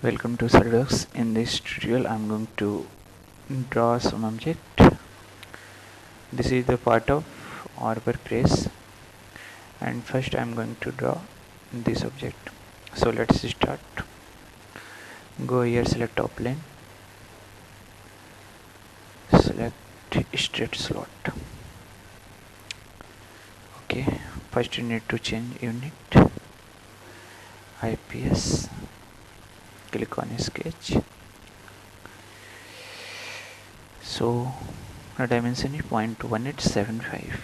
Welcome to SolidWorks. In this tutorial I'm going to draw some object. This is the part of Arbor press, and first I'm going to draw this object. So let's start. Go here, select top plane, select straight slot. Okay, first you need to change unit, IPS, click on sketch. So the dimension is 0.1875.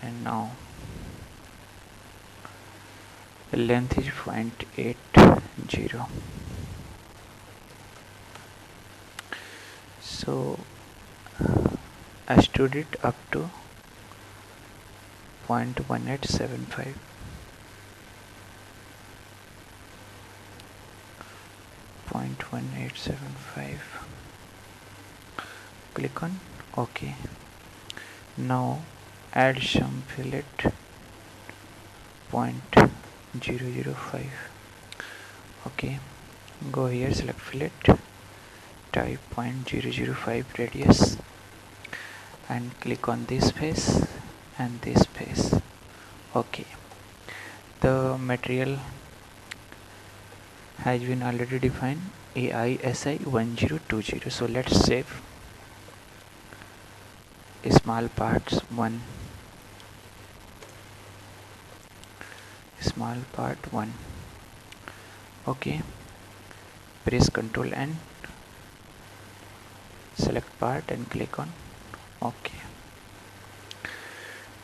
And now the length is 0.80. So I stood it up to 0.1875. Click on OK. Now add some fillet 0.005. Okay, go here, select fillet, type 0.005 radius and click on this face and this face. Okay, the material has been already defined, AISI 1020. So let's save small parts 1, small part 1. Okay, press Ctrl N, select part and click on OK.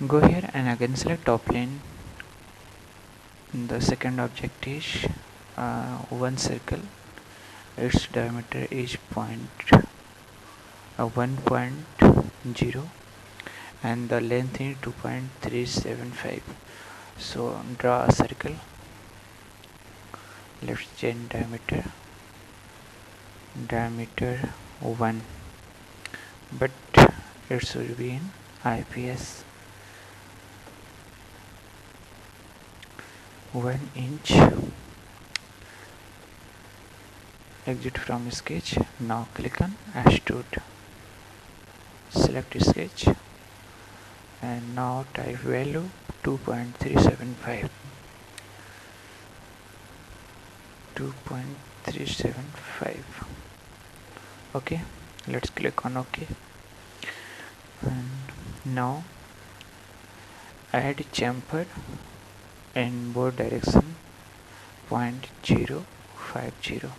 Go here and again select top plane. The second object is one circle. Its diameter is 1.0 and the length is 2.375. So draw a circle. Let's change diameter 1, but it should be in IPS. 1 inch. Exit from sketch. Now click on extrude, select sketch and now type value 2.375. Okay, let's click on OK. And now add chamfer in both direction 0.050.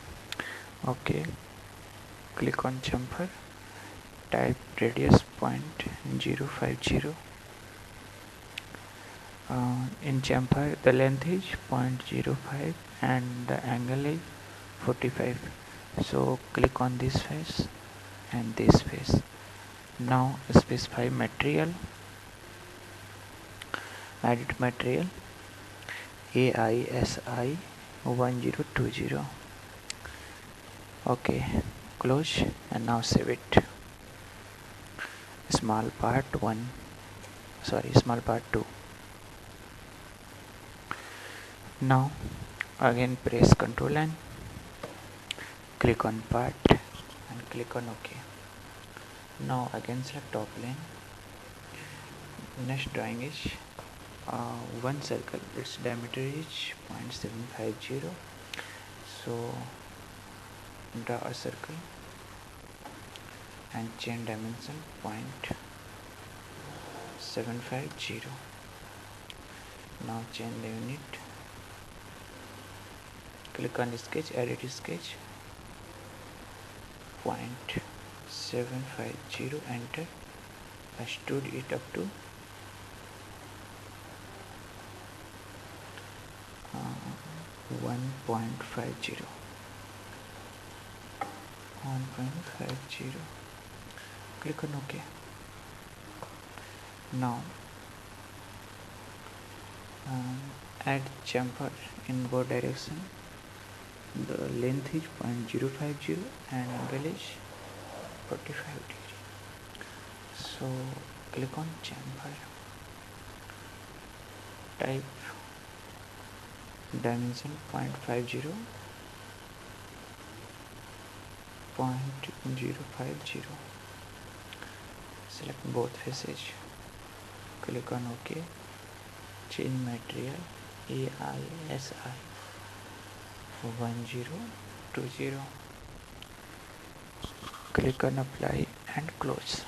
Okay, click on chamfer, type radius 0.050. In chamfer the length is 0.05 and the angle is 45. So click on this face and this face. Now specify material, edit material, AISI 1020. Okay, close and now save it. Small part 2. Now again press Ctrl N, click on part and click on OK. Now again select top plane. Next drawing is one circle. Its diameter is 0.750. So draw a circle and change dimension 0.750. Now change the unit, click on sketch, edit sketch, 0.750, enter. I stood it up to 1.50. Click on OK. Now add chamfer in both direction. The length is 0.050 and angle is 45 degrees. So click on chamfer, type dimension 0.50, 0.050, select both faces, click on OK, change material AISI 1020, click on apply and close.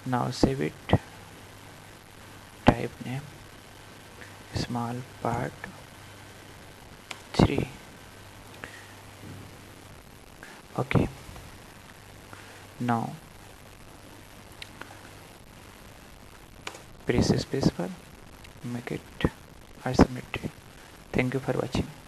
Now save it, type name small part 3. Okay, now press spacebar, make it asymmetry. Thank you for watching.